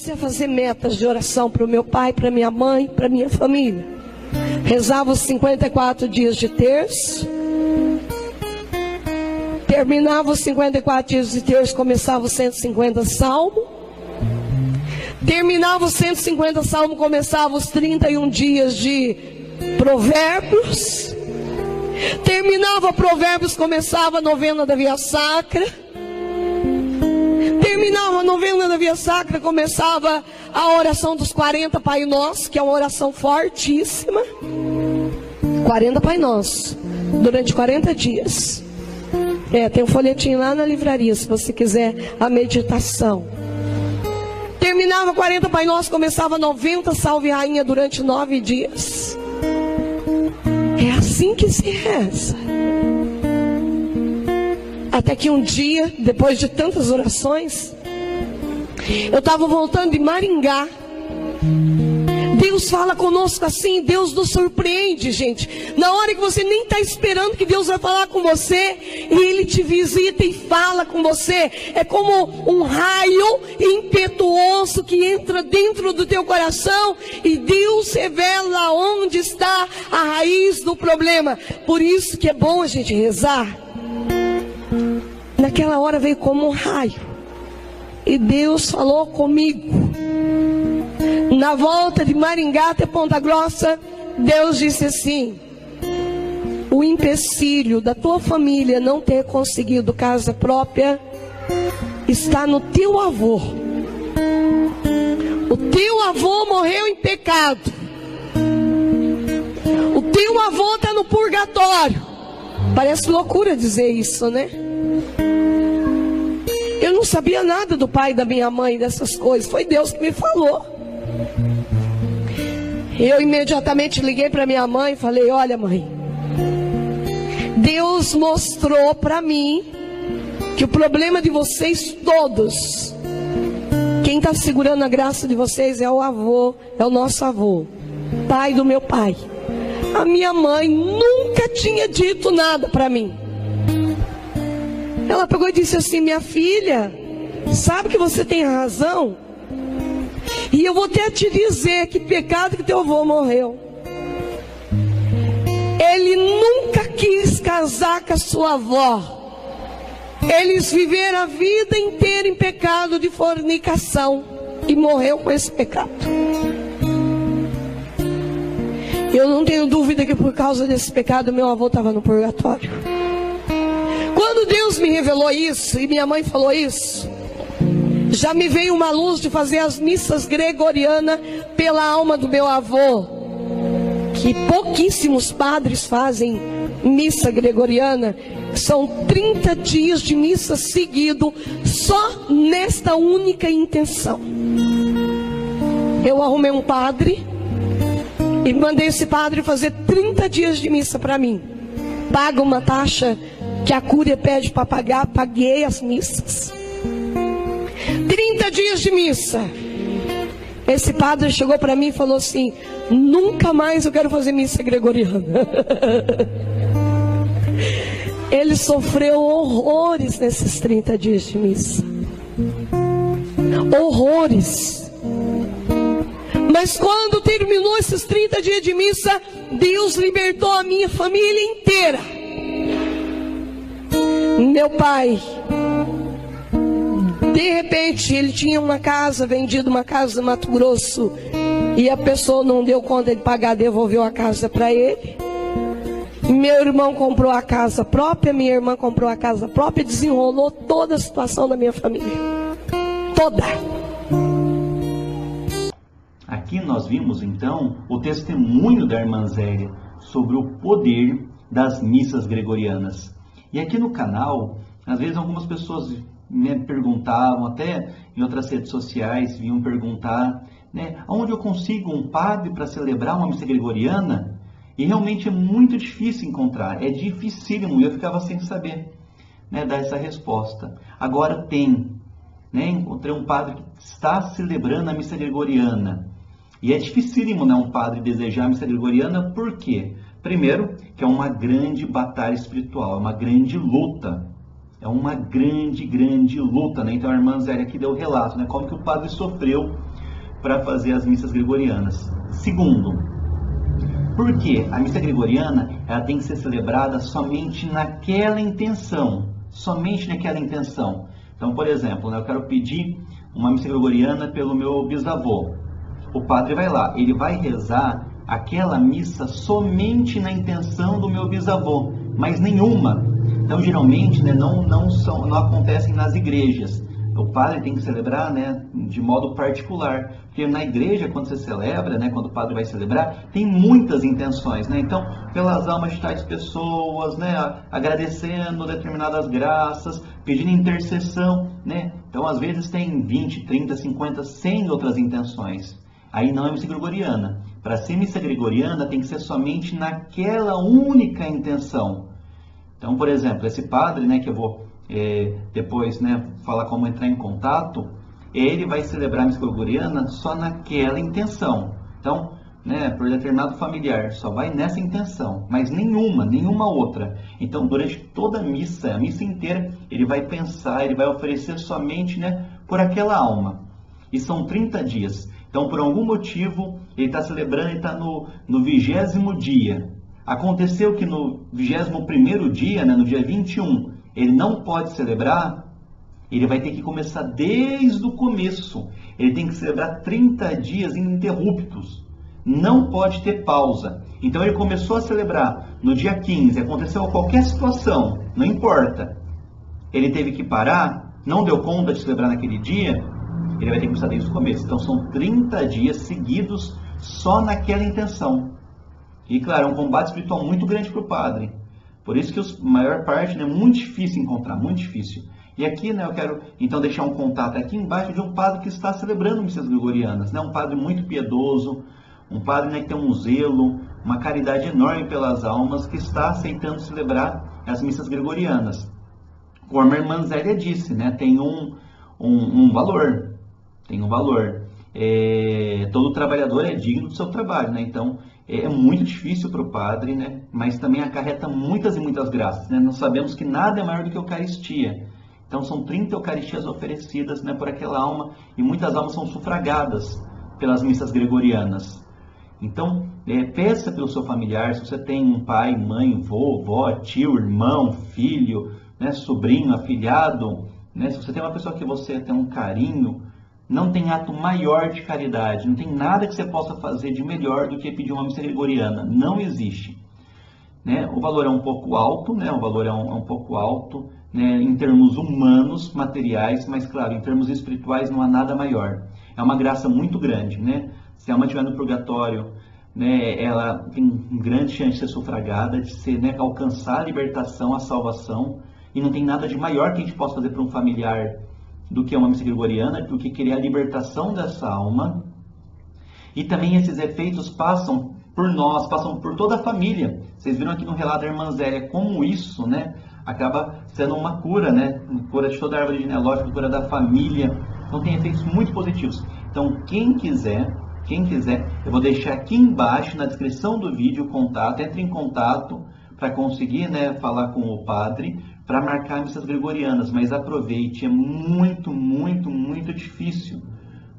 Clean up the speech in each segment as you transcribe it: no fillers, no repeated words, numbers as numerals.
comecei a fazer metas de oração para o meu pai, para minha mãe, para minha família. Rezava os 54 dias de terço. Terminava os 54 dias de terço, começava os 150 salmos. Terminava os 150 salmos, começava os 31 dias de provérbios. Terminava provérbios, começava a novena da Via Sacra. Terminava a novena da Via Sacra, começava a oração dos 40 Pai Nosso, que é uma oração fortíssima. 40 Pai Nosso, durante 40 dias. Tem um folhetinho lá na livraria, se você quiser a meditação. Terminava 40 Pai Nosso, começava 90 Salve Rainha durante 9 dias. É assim que se reza. Até que um dia, depois de tantas orações, eu estava voltando de Maringá. Deus fala conosco assim, Deus nos surpreende, gente. Na hora que você nem está esperando que Deus vai falar com você, e Ele te visita e fala com você. É como um raio impetuoso que entra dentro do teu coração, e Deus revela onde está a raiz do problema. Por isso que é bom a gente rezar. Naquela hora veio como um raio, e Deus falou comigo. Na volta de Maringá até Ponta Grossa, Deus disse assim: o empecilho da tua família não ter conseguido casa própria está no teu avô. O teu avô morreu em pecado. O teu avô está no purgatório. Parece loucura dizer isso, né? Eu não sabia nada do pai da minha mãe, dessas coisas. Foi Deus que me falou. Eu imediatamente liguei para minha mãe e falei: olha, mãe, Deus mostrou para mim que o problema de vocês todos, quem está segurando a graça de vocês é o avô, é o nosso avô, pai do meu pai. A minha mãe nunca tinha dito nada para mim. Ela pegou e disse assim: minha filha, sabe que você tem razão? E eu vou até te dizer que pecado que teu avô morreu. Ele nunca quis casar com a sua avó. Eles viveram a vida inteira em pecado de fornicação e morreu com esse pecado. Eu não tenho dúvida que por causa desse pecado meu avô estava no purgatório. Quando Deus me revelou isso e minha mãe falou isso, já me veio uma luz de fazer as missas gregorianas pela alma do meu avô, que pouquíssimos padres fazem missa gregoriana. São 30 dias de missa seguido, só nesta única intenção. Eu arrumei um padre e mandei esse padre fazer 30 dias de missa para mim. Paga uma taxa que a Cúria pede para pagar, paguei as missas. 30 dias de missa. Esse padre chegou para mim e falou assim: nunca mais eu quero fazer missa gregoriana. Ele sofreu horrores nesses 30 dias de missa. Horrores. Mas quando terminou esses 30 dias de missa, Deus libertou a minha família inteira. Meu pai, de repente, ele tinha uma casa, vendido uma casa no Mato Grosso, e a pessoa não deu conta de pagar, devolveu a casa para ele. Meu irmão comprou a casa própria, minha irmã comprou a casa própria, desenrolou toda a situação da minha família. Toda. Aqui nós vimos então o testemunho da irmã Zélia sobre o poder das missas gregorianas. E aqui no canal, às vezes algumas pessoas me perguntavam, até em outras redes sociais vinham perguntar, né, onde eu consigo um padre para celebrar uma missa gregoriana? E realmente é muito difícil encontrar, é dificílimo, e eu ficava sem saber, né, dar essa resposta. Agora tem, né, encontrei um padre que está celebrando a missa gregoriana. E é dificílimo, né, um padre desejar a missa gregoriana, por quê? Primeiro, que é uma grande batalha espiritual, é uma grande luta. É uma grande luta, né? Então a irmã Zélia aqui deu o relato, né? Como que o padre sofreu para fazer as missas gregorianas. Segundo, porque a missa gregoriana ela tem que ser celebrada somente naquela intenção, Então, por exemplo, eu quero pedir uma missa gregoriana pelo meu bisavô. O padre vai lá, ele vai rezar aquela missa somente na intenção do meu bisavô, mas nenhuma. Então, geralmente, não acontecem nas igrejas. O padre tem que celebrar, de modo particular, porque na igreja, quando você celebra, quando o padre vai celebrar, tem muitas intenções, Então, pelas almas de tais pessoas, agradecendo determinadas graças, pedindo intercessão, Então, às vezes tem 20, 30, 50, 100 outras intenções. Aí não é missa gregoriana. Para ser missa gregoriana, tem que ser somente naquela única intenção. Então, por exemplo, esse padre, que eu vou depois falar como entrar em contato, ele vai celebrar a missa gregoriana só naquela intenção. Então, por determinado familiar, só vai nessa intenção, mas nenhuma outra. Então, durante toda a missa inteira, ele vai pensar, ele vai oferecer somente por aquela alma. E são 30 dias. Então, por algum motivo, ele está celebrando, ele está no 20º dia. Aconteceu que no 21º dia, no dia 21, ele não pode celebrar, ele vai ter que começar desde o começo. Ele tem que celebrar 30 dias ininterruptos. Não pode ter pausa. Então, ele começou a celebrar no dia 15, aconteceu qualquer situação, não importa. Ele teve que parar, não deu conta de celebrar naquele dia, ele vai ter que começar desde o começo. Então, são 30 dias seguidos só naquela intenção. E, claro, é um combate espiritual muito grande para o padre. Por isso que a maior parte é muito difícil encontrar, muito difícil. E aqui, eu quero, então, deixar um contato aqui embaixo de um padre que está celebrando missas gregorianas. Um padre muito piedoso, um padre que tem um zelo, uma caridade enorme pelas almas, que está aceitando celebrar as missas gregorianas. Como a irmã Zélia disse, tem um valor. Tem um valor. Todo trabalhador é digno do seu trabalho, Então, é muito difícil para o padre, Mas também acarreta muitas e muitas graças, Nós sabemos que nada é maior do que a Eucaristia. Então, são 30 Eucaristias oferecidas, por aquela alma, e muitas almas são sufragadas pelas missas gregorianas. Então, peça pelo seu familiar, se você tem um pai, mãe, vovó, tio, irmão, filho, sobrinho, afilhado, se você tem uma pessoa que você tem um carinho, não tem ato maior de caridade, não tem nada que você possa fazer de melhor do que pedir uma missa gregoriana. Não existe. O valor é um pouco alto, O valor é um pouco alto, em termos humanos, materiais, mas, claro, em termos espirituais não há nada maior. É uma graça muito grande, Se a alma estiver no purgatório, ela tem grande chance de ser sufragada, de ser, alcançar a libertação, a salvação, e não tem nada de maior que a gente possa fazer para um familiar do que uma missa gregoriana, do que querer a libertação dessa alma. E também esses efeitos passam por nós, passam por toda a família. Vocês viram aqui no relato da irmã Zélia como isso, acaba sendo uma cura, uma cura de toda a árvore genealógica, cura da família. Então tem efeitos muito positivos. Então quem quiser, eu vou deixar aqui embaixo na descrição do vídeo o contato, entre em contato para conseguir falar com o padre, para marcar missas gregorianas, mas aproveite, é muito, muito, muito difícil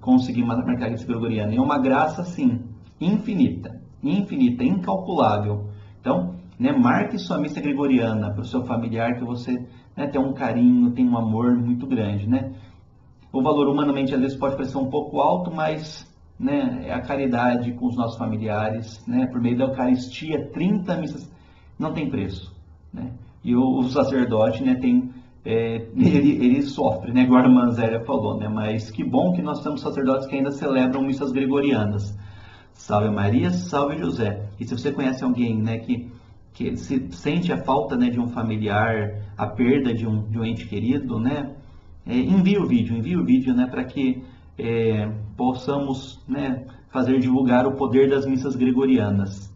conseguir marcar missa gregoriana. É uma graça, assim, infinita, incalculável. Então, marque sua missa gregoriana para o seu familiar, que você tem um carinho, tem um amor muito grande, O valor humanamente às vezes pode parecer um pouco alto, mas é a caridade com os nossos familiares, por meio da Eucaristia, 30 missas, não tem preço, E o sacerdote, ele sofre, igual a irmã Zélia falou, Mas que bom que nós temos sacerdotes que ainda celebram missas gregorianas. Salve Maria, salve José. E se você conhece alguém, que se sente a falta, de um familiar, a perda de um ente querido, envie o vídeo, para que possamos, fazer divulgar o poder das missas gregorianas.